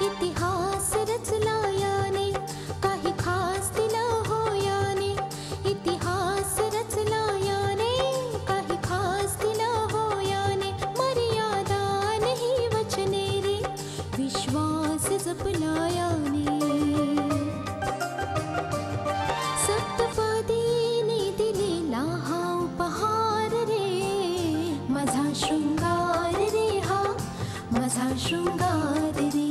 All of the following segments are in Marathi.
इतिहास रचला याने, काही खास दिलं हो याने. इतिहास रचला याने, काही खास दिलं हो याने. मर्यादा नहीं वचने रे, विश्वास जपला याने. सप्तपदीने दिलेला हा उपहार रे, माझा शृंगार रे हा, माझा शृंगार रे.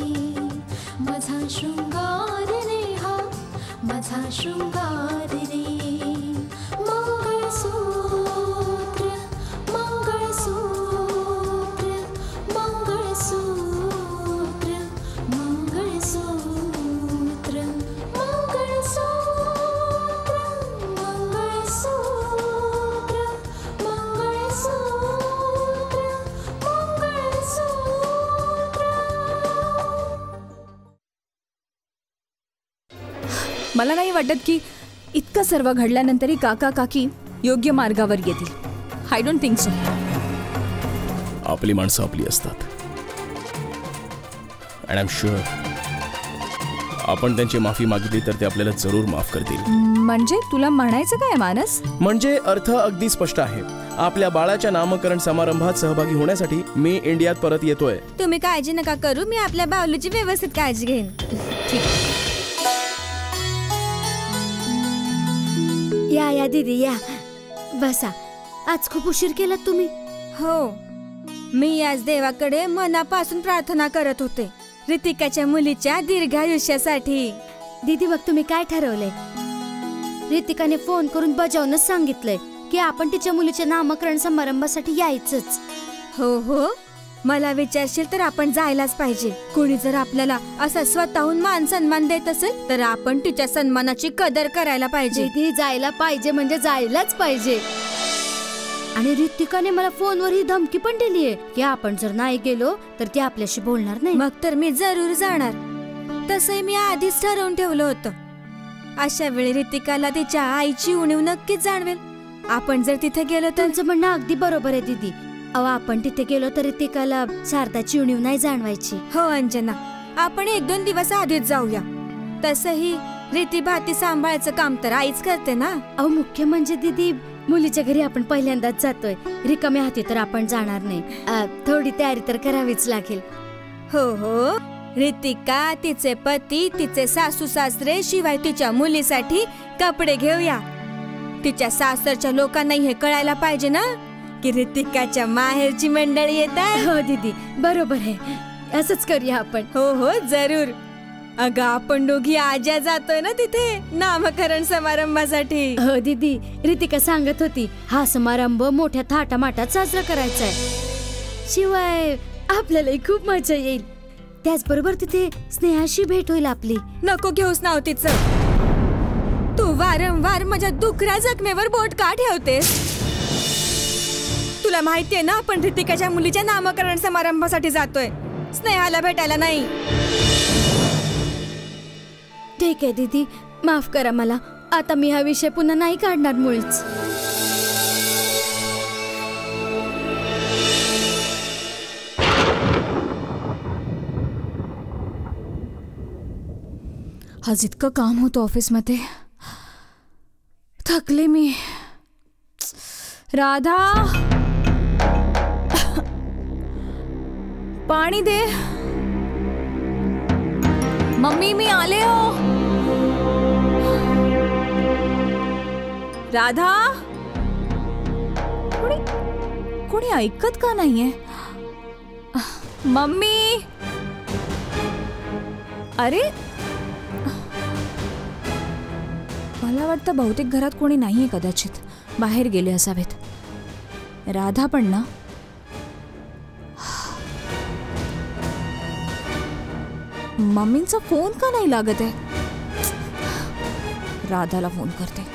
माझा शृंगार रे हा, माझा शृंगार रे. मंगळसूत्र मंगळसूत्र मंगळसूत्र मंगळसूत्र मंगळसूत्र मंगळसूत्र मंगळसूत्र. मला नाही वाटत की इतकं सर्व घडल्यानंतरही काका काकी योग्य मार्गावर येतील. I don't think so. आपली माणसं आपली असतात. अँड आय एम शुअर आपण त्यांची माफी मागितली तर ते आपल्याला जरूर माफ करतील. म्हणजे तुला म्हणायचं काय मानस? म्हणजे अर्थ अगदी स्पष्ट आहे. आपल्या बाळाच्या नामकरण समारंभात सहभागी होण्यासाठी मी इंडियात परत येतोय. तुम्ही काळजी नका करू, मी आपल्या बावलीची व्यवस्थित काळजी घेईन. ठीक. या दीदी या, बसा. आज खूप उशीर केला तुम्ही. हो, मी आज देवाकडे मनापासून प्रार्थना करत होते रितिकाच्या मुलीच्या दीर्घायुष्यासाठी. दीदी मग तुम्ही काय ठरवलंय? रितिकाने फोन करून बजावूनच सांगितलंय की आपण तिच्या मुलीच्या नामकरण समारंभासाठी यायचंच. हो हो, मला विचारशील तर आपण जायलाच पाहिजे. कोणी जर आपल्याला असा स्वतःहून मान सन्मान देत असेल तर आपण तिच्या सन्मानाची कदर करायला पाहिजे. दीदी जायला पाहिजे म्हणजे जायलाच पाहिजे. आणि रितिकाने मला फोनवर ही धमकी पण दिली आहे की आपण जर नाही गेलो तर ती आपल्याशी बोलणार नाही. मग तर मी जरूर जाणार. तसंही मी आधीच ठरवून ठेवलं होतं. अशा वेळी रितिकाला तिच्या आईची उणीव नक्कीच जाणवेल. आपण जर तिथे गेलो तर. तुमचं म्हणणं अगदी बरोबर आहे दीदी. अहो आपण तिथे गेलो तर रितिकाला शारदाची उणीव नाही जाणवायची. हो अंजना, आपण 1-2 दिवस आधीच जाऊया. तसंही रीती भाती सांभाळायचं काम तर आईच करते ना. अहो मुख्य म्हणजे दीदी मुलीच्या घरी आपण पहिल्यांदाच जातोय. रिकाम्या हाती तर आपण जाणार नाही. थोडी तयारी तर करावीच लागेल. हो हो, रितिका, तिचे पती, तिचे सासू सासरे, शिवाय तिच्या मुलीसाठी कपडे घेऊया. तिच्या सासरच्या लोकांनाही हे कळायला पाहिजे ना की रितिकाच्या माहेरची मंडळी येतात. हो दीदी बरोबर आहे, असंच करूया आपण. हो हो जरूर. अगं आपण दोघी आज्या जातोय ना तिथे नामकरण समारंभासाठी. हो दीदी, रितिका सांगत होती हा समारंभ मोठ्या थाटामाटात साजरा करायचा आहे. शिवाय आपल्यालाही खूप मजा येईल. त्याचबरोबर तिथे स्नेहाशी भेट होईल आपली. नको घेऊस नाव तिचं. तू वारंवार माझ्या दुखऱ्या जखमेवर बोट का ठेवतेस? तुला माहितीये ना आपण रितिकाच्या मुलीच्या नामकरण समारंभासाठी जातोय, स्नेहाला भेटायला नाही. ठीक आहे दीदी, माफ करा मला. आता मी हा विषय पुन्हा नाही काढणार मुळीच. आज इतकं काम होतं ऑफिसमध्ये, थकले मी. राधा, पाणी दे. मम्मी मी आले हो. राधा, कोणी ऐकत का नाहीये? मम्मी, अरे मला वाटतं बहुतेक घरात कोणी नाहीये, कदाचित बाहेर गेले असावेत. राधा पण ना. मम्मींचा फोन का नाही लागत आहे? राधाला फोन करते,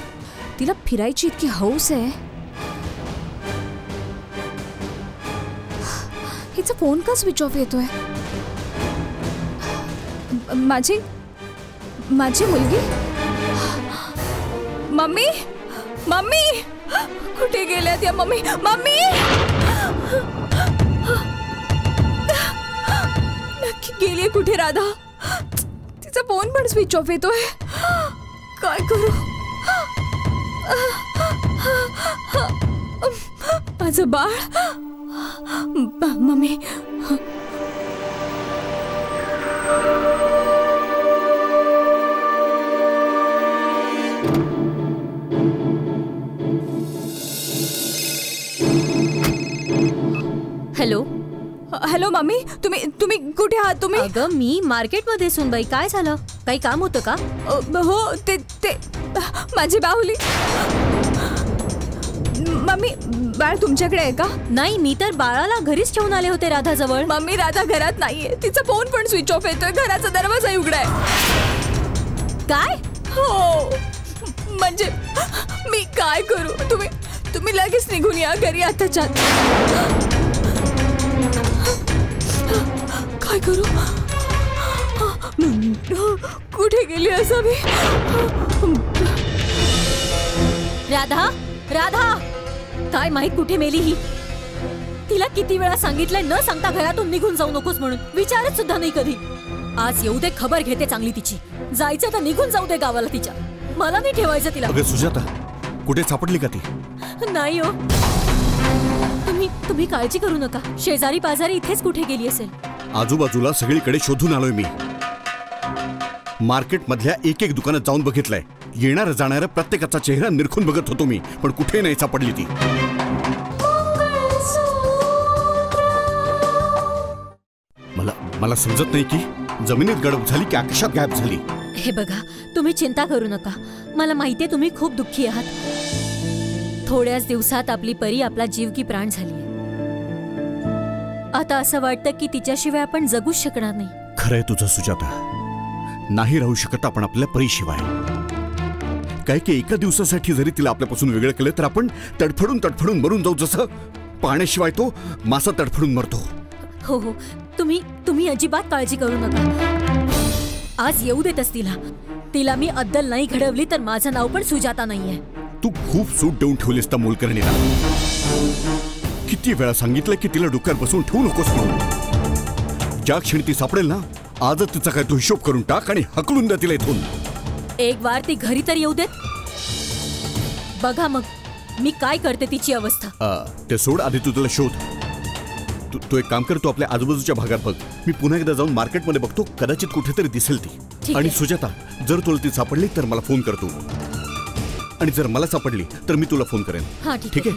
तिला फिरायची इतकी हौस आहे. हिचा फोन का स्विच ऑफ येतोय? माझी मुलगी. मम्मी, मम्मी कुठे गेल्यात या मम्मी? मम्मी नक्की गेली कुठे राधा? तिचा फोन पण स्विच ऑफ येतोय. काय करू? माझं बाळ. Mummy hello. हॅलो मम्मी, तुम्ही कुठे आहात तुम्ही? अगं मी मार्केटमध्ये सुनबाई. काय झालं? काही काम होतं का? हो ते माझी बाहुली. मम्मी बाळ तुमच्याकडे आहे का? नाही, मी तर बाळाला घरीच ठेवून आले होते राधाजवळ. मम्मी राधा घरात नाहीये. तिचा फोन पण स्विच ऑफ येतोय. घराचा दरवाजा उघडा आहे. काय? हो म्हणजे मी काय करू? तुम्ही लगेच निघून या घरी आताच्या आत. काय करू? कुठे गेली असावी? राधा, राधा, काय माहित कुठे मेली ही. तिला किती वेळा सांगितलंय न सांगता घरातून निघून जाऊ नकोस म्हणून. विचारत सुद्धा नाही कधी. आज येऊ दे, खबर घेते चांगली तिची. जायचं तर निघून जाऊ दे गावाला तिच्या. मला नाही ठेवायचं तिला. अगं सुजाता, कुठे सापडली का ती? नाही हो, तुम्ही काळजी करू नका. शेजारी पाजारी इथेच कुठे गेली असेल. आजूबाजूला सगळीकडे शोधून आलोय मी. मार्केट मधल्या एक दुकानात जाऊन बघितलंय. येणाऱ्या जाणाऱ्या प्रत्येकाचा चेहरा निरखून बघत होतो मी, पण कुठे नाही सापडली ती. मला समजत नाही की जमिनीत गडप झाली की आकाशात गायब झाली. हे बघा, तुम्ही चिंता करू नका. मला माहितीये तुम्ही खूप दुःखी आहात. थोड्याच दिवसात आपली परी आपला जीव की प्राण झाली. आता असं वाटतं की तिच्याशिवाय आपण जगूच शकणार नाही. खरंय तुझं सुजाता. नाही राहू शकत आपण आपल्या परीशिवाय. काय की एका दिवसासाठी जरी तिला आपल्यापासून वेगळं केलं तर आपण तडफडून मरून जाऊ. जसं पाण्याशिवाय तो मासा तडफडून मरतो. हो हो, तुम्ही अजिबात काळजी करू नका. आज येऊ देतच तिला मी अद्दल नाही घडवली तर माझं नाव पण सुजाता नाहीये. तू खूप सूट देऊन ठेवलीस त्या मोलकरणीला. किती वेळा सांगितलं की तिला डोक्यावर बसून ठेवू नकोस म्हणून. ज्या क्षणी ती सापडेल ना, आजच तिचा काय तो हिशोब करून टाक आणि हकलून द्या तिला इथून. एक वार ती घरी तर येऊ देत. बघा मग मी काय करते तिची अवस्था. ते सोड, आधी तू तुला शोध. तू एक काम कर, तू आपल्या आजूबाजूच्या भागात बघ. मी पुन्हा एकदा जाऊन मार्केटमध्ये बघतो, कदाचित कुठेतरी दिसेल ती. आणि सुजाता, जर तुला ती सापडली तर मला फोन करतो. आणि जर मला सापडली तर मी तुला फोन करेन. हा ठीक आहे.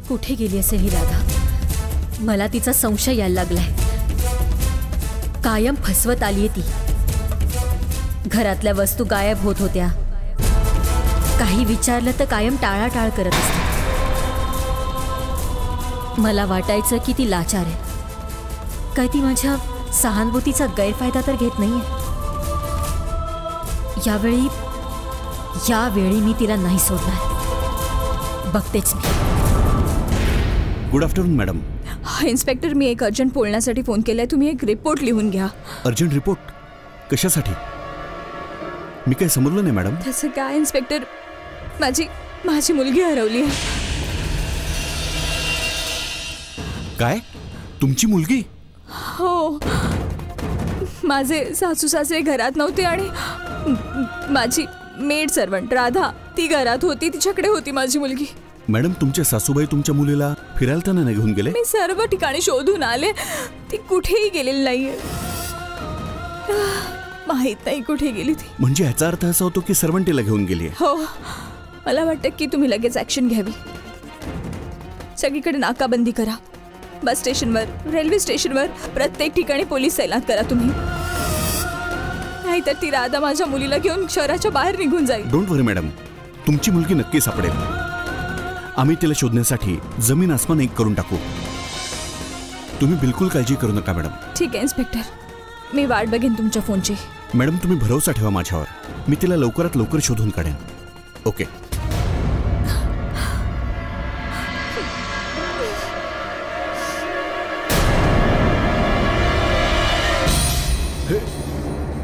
कुठे गेली असेल ही राधा? मला तिचा संशय यायला लागलाय. कायम फसवत आलीये ती. घरातल्या वस्तू गायब होत होत्या. काही विचारलं तर कायम टाळाटाळ करत असते. मला वाटायचं की ती लाचार आहे. काय ती माझ्या सहानुभूतीचा गैरफायदा तर घेत नाहीये. यावेळी मी तिला नाही सोडणार. बघतेच मी. Good afternoon madam. इन्स्पेक्टर, मी एक अर्जंट बोलण्यासाठी फोन केलाय. तुम्ही एक रिपोर्ट लिहून घ्या. Urgent report? कशासाठी? मी काय समजलं नाही मॅडम. तसं काय इन्स्पेक्टर, माझी मुलगी हरवली आहे. काय? तुमची मुलगी? हो, माझे सासू सासरे घरात नव्हते आणि माझी मेड सर्वंट राधा ती घरात होती. तिच्याकडे होती माझी मुलगी. मॅडम, तुमच्या सासूबाई तुमच्या मुलीला फिरायला तर नाही घेऊन गेले? मी सर्व ठिकाणी शोधून आले. ती कुठेही गेलेली नाहीये. माहित नाही कुठे गेली ती. म्हणजे याचा अर्थ असा होतो की सर्वंटीला घेऊन गेली? हो, मला वाटतं की तुम्ही लगेच ऍक्शन घ्यावी. सगळीकडे नाकाबंदी करा. बस स्टेशनवर, रेल्वे स्टेशनवर, प्रत्येक ठिकाणी पोलीस तैनात करा तुम्ही. नाहीतर ती राधा माझ्या मुलीला घेऊन शहराच्या बाहेर निघून जाईल. डोंट वरी मॅडम, तुमची मुलगी नक्की सापडेल. आम्ही तिला शोधण्यासाठी जमीन आसमान एक करून टाकू. तुम्ही बिलकुल काळजी करू नका मॅडम. ठीक आहे इन्स्पेक्टर, मी वाट बघेन तुमच्या फोनची. मॅडम, तुम्ही भरोसा ठेवा माझ्यावर. मी तिला लवकरात लवकर शोधून काढेन. ओके.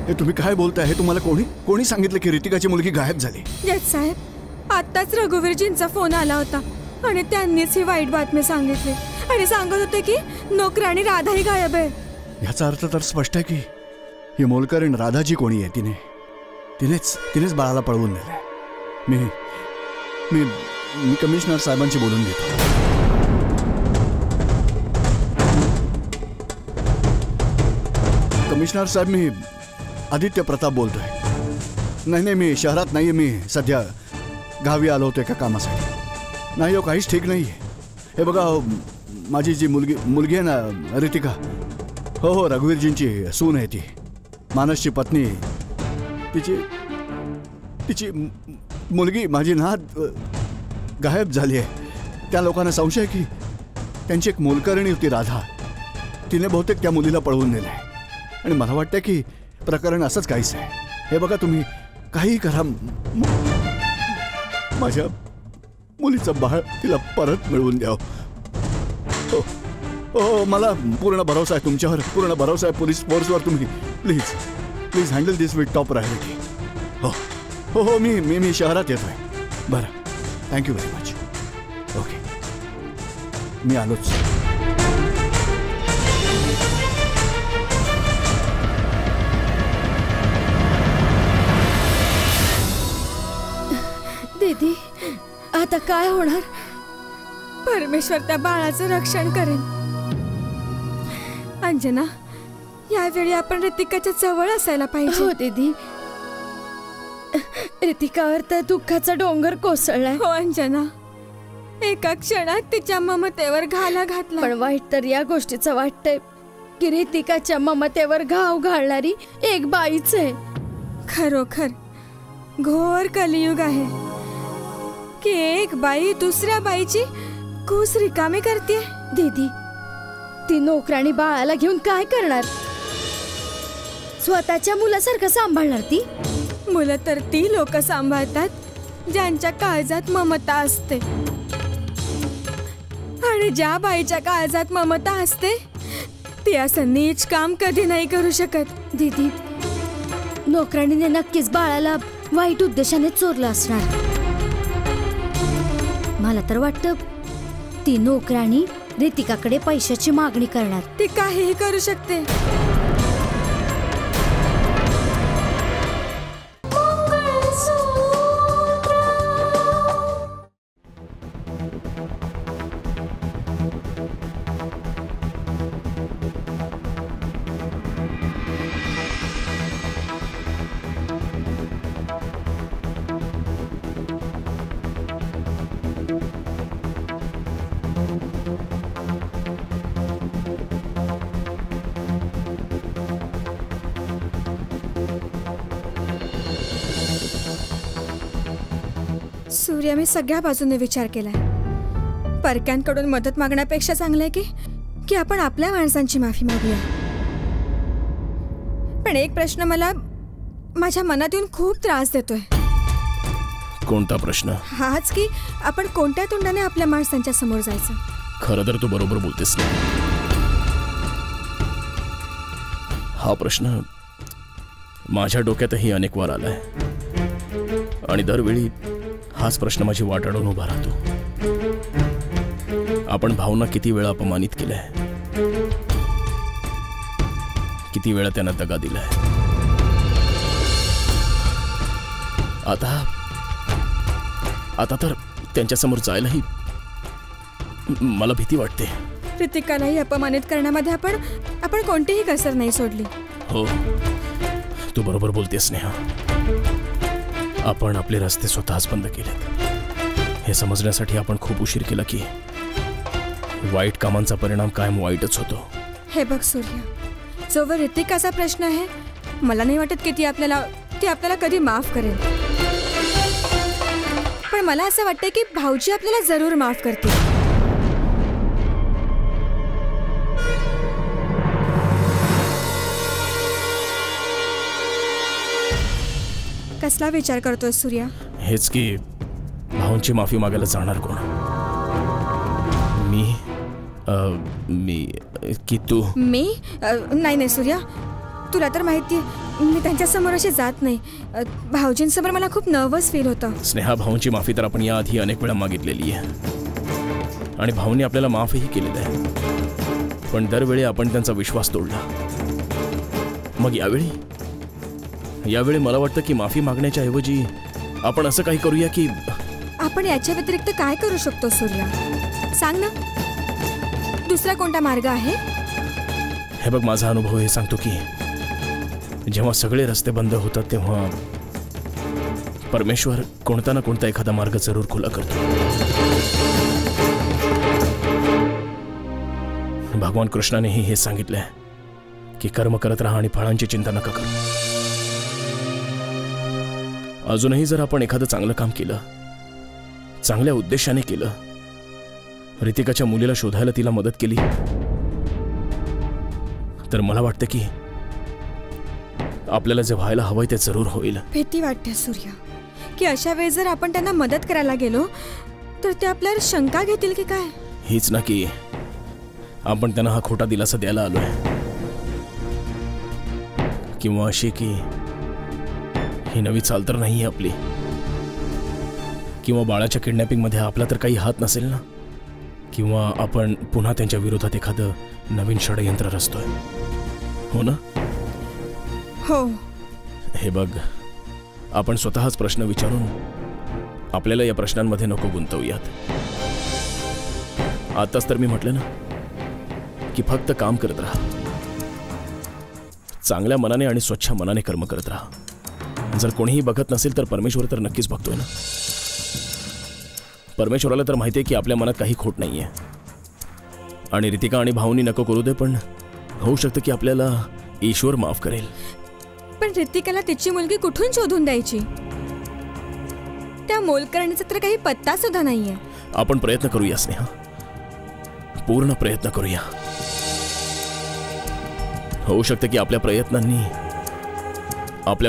हे तुम्ही काय बोलताय? हे तुम्हाला कोणी सांगितलं की रितिकाची मुलगी गायब झाली? जज साहेब, आताच रघुवीरजींचा फोन आला होता आणि त्यांनीच ही वाईट बातमी सांगितली आणि सांगत होते की नोकराणी राधाही गायब आहे. याचा अर्थ तर स्पष्ट आहे की ही मोलकरीण राधाजी कोणी आहे. तिनेच बाळाला पळवून नेलंय. मी कमिशनर साहेबांशी बोलून घेतो. कमिशनर साहेब, मी आदित्य प्रताप बोलतोय. नाही, मी शहरात नाही. मी सध्या गावी आलो होतो एका कामासाठी. नाही हो, काहीच ठीक नाही आहे. हे बघा, माझी जी मुलगी आहे ना, रितिका, हो रघुवीरजींची सून आहे ती, मानसची पत्नी. तिची मुलगी माझी नात गायब झाली आहे. त्या लोकांना संशय की त्यांची एक मोलकरणी होती राधा. तिने बहुतेक त्या मुलीला पळवून नेलं आहे आणि मला वाटतं की प्रकरण असंच काहीच आहे. हे बघा, तुम्ही काही करा, माझ्या मुलीचं बाळ तिला परत मिळवून द्या. हो, मला पूर्ण भरोसा आहे तुमच्यावर, पूर्ण भरोसा आहे पोलीस फोर्सवर. तुम्ही please handle this with top priority. हो, मी शहरात येतोय. बरं, थँक्यू व्हेरी मच. ओके, मी आलोच. दीदी, आता काय होणार? परमेश्वर त्या बाळाचं रक्षण करेन. अंजना, यावेळी आपण रितिकाच्या जवळ असायला पाहिजे. हो दीदी, रितिकावर तर दुःखाचा डोंगर कोसळलाय. हो अंजना, एका क्षणात तिच्या ममतेवर घाला घातला. पण वाईट तर या गोष्टीचं वाटतंय की रितिकाच्या ममतेवर घाव घालणारी एक बाईच आहे. खरोखर घोर कलियुग आहे की एक बाई दुसऱ्या बाईची कूस रिकामी करते. दीदी, ती नोकराणी बाळाला घेऊन काय करणार? स्वतःच्या मुलासारखं सांभाळणार ती? मुलं तर ती लोक सांभाळतात ज्यांच्या काळजात ममता असते, आणि ज्या बाईच्या काळजात ममता असते ती असं नीच काम कधी नाही करू शकत. दीदी, नोकराणीने नक्कीच बाळाला वाईट उद्देशाने चोरलं असणार. मला तर वाटतं ती नोकराणी रितिकाकडे पैशाची मागणी करणार. ती काहीही करू शकते. सूर्या, मी सगळ्या बाजूने विचार केलाय. परक्यांकडून मदत मागण्यापेक्षा चांगलंय की आपण आपल्या माणसांची माफी मागूया. पण एक प्रश्न मला माझ्या मनात येऊन खूप त्रास देतोय. कोणता प्रश्न? हाच की आपण कोणत्या तोंडाने आपल्या माणसांच्या समोर जायचं. खरं तर तू बरोबर बोलतेस ना. हा प्रश्न माझ्या डोक्यातही अनेक वार आलाय आणि दरवेळी हाच प्रश्न माझी वाट अडवून उभा राहतो. आपण भावना किती वेळा अपमानित केलाय, किती वेळा त्यांना दगा दिलाय. आता तर त्यांच्यासमोर जायलाही मला भीती वाटते. रितिकालाही अपमानित करण्यामध्ये आपण कोणतीही कसर नाही सोडली. हो, तू बरोबर बोलतेस नेहा. आपण आपले रस्ते स्वतःच बंद केलेत. हे समजण्यासाठी आपण खूप उशीर केला की वाईट कामांचा परिणाम कायम वाईटच होतो. हे बघ सूर्या, जोवर रितिकाचा प्रश्न आहे, मला नाही वाटत की ती आपल्याला कधी माफ करेल. पण मला असं वाटतं की भाऊजी आपल्याला जरूर माफ करतील. कसला विचार करतोय सूर्या? हेच की भाऊंची माफी मागायला जाणार कोण? मी की तू? मी नाही सूर्या, तुला तर माहितीये मी त्यांच्या समोर अशी जात नाही. भाऊजींसमोर मला खूप नर्वस फील होतं. स्नेहा, भाऊंची माफी तर आपण याआधी अनेक वेळा मागितलेली आहे आणि भाऊंनी आपल्याला माफही केलेलं आहे, पण दरवेळी आपण त्यांचा विश्वास तोडला. मग यावेळी मला वाटतं की माफी मागण्याच्या ऐवजी आपण असं काही करूया की आपण याच्या व्यतिरिक्त काय करू शकतो सूर्या? सांग ना, दुसरा कोणता मार्ग आहे? हे बघ, माझा अनुभव हे सांगतो की जेव्हा सगळे रस्ते बंद होतात तेव्हा परमेश्वर कोणता ना कोणता एखादा मार्ग जरूर खुला करतो. भगवान कृष्णानेही हे सांगितलंय की कर्म करत राहा आणि फळांची चिंता नका करू. अजूनही जर आपण एखादं चांगलं काम केलं, चांगल्या उद्देशाने केलं, रितिकाच्या मुलीला शोधायला तिला मदत केली, तर मला वाटतं की आपल्याला जे व्हायला हवंय ते जरूर होईल. भीती वाटते सूर्या की अशा वेळेस जर आपण त्यांना मदत करायला गेलो तर ते आपल्यावर शंका घेतील की काय. हीच ना की आपण त्यांना हा खोटा दिलासा द्यायला आलोय, किंवा अशी की ही नवी चाल तर नाहीये आपली, किंवा बाळाच्या किडनॅपिंग मध्ये आपला तर काही हात नसेल ना, किंवा आपण पुन्हा त्यांच्या विरोधात एखादं नवीन षडयंत्र रचतोय. हो ना? हो. हे बघ, आपण स्वतःच प्रश्न विचारून आपल्याला या प्रश्नांमध्ये नको गुंतवूयात. आताच तर मी म्हटलं ना की फक्त काम करत राहा, चांगल्या मनाने आणि स्वच्छ मनाने कर्म करत राहा. जर कोणीही बघत नसेल तर परमेश्वर तर नक्कीच बघतोय ना. परमेश्वराला तर माहितीये की आपल्या मनात काही खोट नाहीये, आणि रितिका आणि भाऊनी नको करू दे, पण होऊ शकतं की आपल्याला ईश्वर माफ करेल. पण रितिकाला तिची मुलगी कुठून शोधून द्यायची? त्या मोलकरणीचा तर काही पत्ता सुद्धा नाहीये. आपण प्रयत्न करूया स्नेहा, पूर्ण प्रयत्न करूया. होऊ शकतं की आपल्या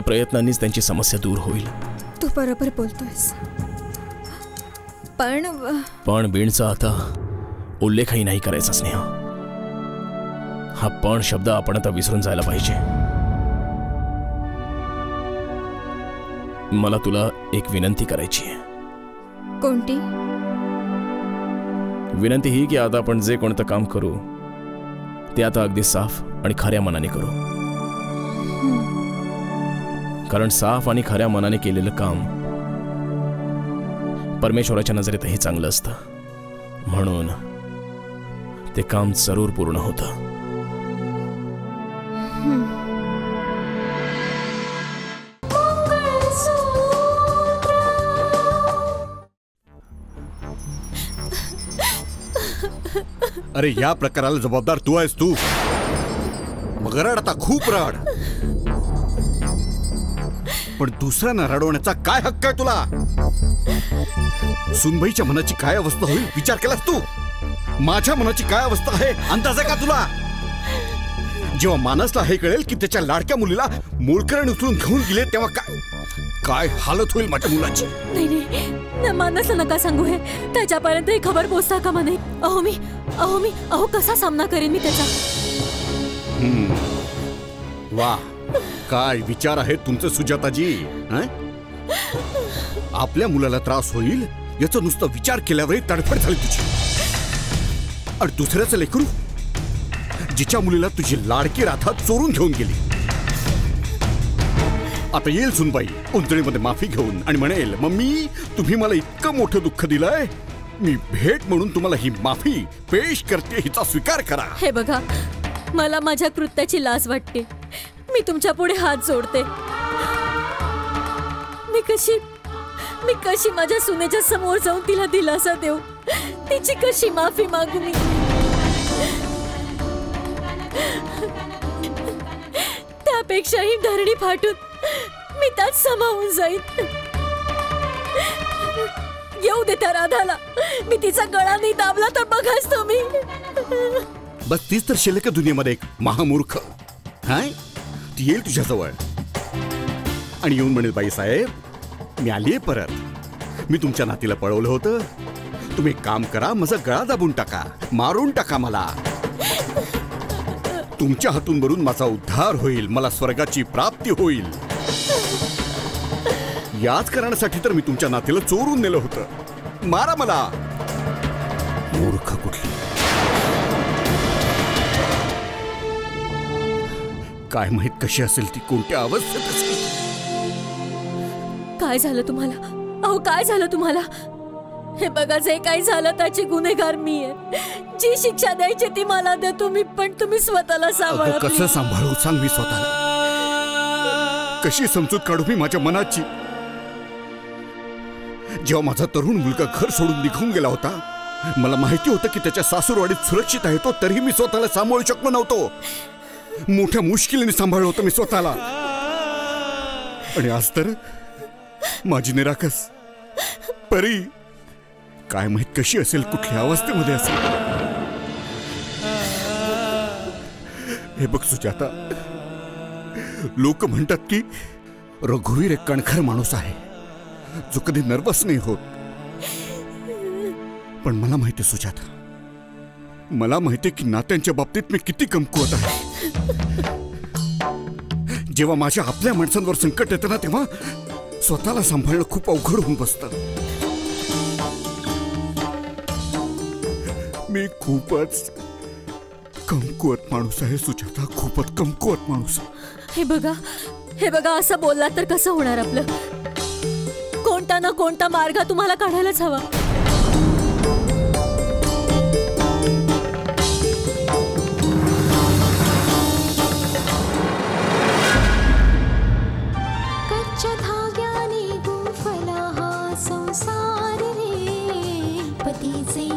प्रयत्नांनीच त्यांची समस्या दूर होईल. तू बरोबर बोलतोयस, पण बीणचा आता उल्लेखही नाही करायचा स्नेहा. हा पण शब्द आपण आता विसरून जायला पाहिजे. मला तुला एक विनंती करायची आहे. कोणती? विनंती ही की आता आपण जे कोणतं काम करू ते आता अगदी साफ आणि खऱ्या मनाने करू. कारण साफ आणि खऱ्या मनाने केलेलं काम परमेश्वराच्या नजरेतही चांगलं असतं, म्हणून ते काम जरूर पूर्ण होतं. अरे या प्रकाराला जबाबदार तू आहेस. तू मग रड, आता खूप रड, पण दुसऱ्यांना रडवण्याचा काय हक्क आहे तुला? सुनबाईच्या मनाची काय अवस्था होईल विचार केलास तू? माझ्या मनाची काय अवस्था आहे अंदाज आहे का तुला? जेव्हा मानसला हे कळेल की त्याच्या लाडक्या मुलीला मोलकरण उचलून घेऊन गेले तेव्हा काय हालत होईल माझ्या मुलाची. नाही, मानसला नका सांगू. हे त्याच्यापर्यंत ही खबर पोचता कामा नाही. अहो कसा सामना करेन मी त्याचा? वा, काय विचार आहे तुमचे सुजाताजी. आपल्या मुलाला त्रास होईल याचा नुसता विचार केल्यावरही तडफड झाली तुझी. आणि दुसऱ्याचं लेकरू, जिच्या मुलीला तुझी लाडकी राधा चोरून घेऊन गेली. आता येईल सुनबाई उंचणीमध्ये माफी घेऊन आणि म्हणेल, मम्मी तुम्ही मला इतकं मोठं दुःख दिलंय, मी भेट म्हणून तुम्हाला ही माफी पेश करते, हिचा स्वीकार करा. हे बघा, मला माझ्या कृत्याची लाज वाटते. मी तुमच्या पुढे हात जोडते. मी कशी माझ्या सुनेच्या समोर जाऊन तिला दिलासा देऊ? तिची कशी माफी मागू मी? त्यापेक्षाही धरणी फाटून मी त्यात समावून जाईन. येऊ दे त्या राधाला. मी तिचा गळा नाही दाबला तर बघाच तुम्ही. बस तीच तर शिल्लक दुनियेमध्ये एक महामूर्ख. हाय, ती येईल तुझ्याजवळ आणि येऊन म्हणेल, बाई साहेब मी आलीये परत. मी तुमच्या नातीला पळवलं होतं. तुम्ही एक काम करा, माझा गळा दाबून टाका, मारून टाका मला. तुमच्या हातून भरून माझा उद्धार होईल, मला स्वर्गाची प्राप्ती होईल. याच कारणासाठी तर मी तुमच्या नातीला चोरून नेलं होतं. मारा मला, मूर्ख कुठली. काय माहित कशी असेल ती, कोणत्या अवस्थेत असेल. काय झालं तुम्हाला? अहो काय झालं तुम्हाला? हे बघा, जे काही झालं त्याची गुन्हेगार मी आहे. जी शिक्षा द्यायची ती मला द्या तुम्ही, पण तुम्ही स्वतःला सांभाळा. कसं सांभाळू सांग मी स्वतःला? कशी समजूत काढू मी माझ्या मनाची? जेव्हा माझा तरुण मुलगा घर सोडून निघून गेला होता, मला माहिती होतं की त्याच्या सासूरवाडीत सुरक्षित आहे तो, तरीही मी स्वतःला सांभाळू शकलो नव्हतो. मोठ्या मुश्किलीने सांभाळलं होतं मी स्वतःला. आणि आज तर माझी निराकस परी काय माहित कशी असेल, कुठल्या अवस्थेमध्ये असेल. हे बघ सुजाता, लोक म्हणतात की रघुवीर एक कणखर माणूस आहे जो कधी नर्वस नाही होत. पण मला माहिती सुजाता, मला माहिती की नात्यांच्या बाबतीत मी किती कमकुवत आहे. जेव्हा माझ्या आपल्या माणसांवर संकट येतं ना, तेव्हा स्वतःला सांभाळणं खूप अवघड होऊन बसतं. मी खूपच कमकुवत माणूस आहे सुजाता, खूपच कमकुवत माणूस. हे बघा, असं बोलला तर कसं होणार आपलं? कोणता ना कोणता मार्ग तुम्हाला काढायलाच हवा. कच्च्या धाग्याने गुंफला हा संसार रे, पतीचे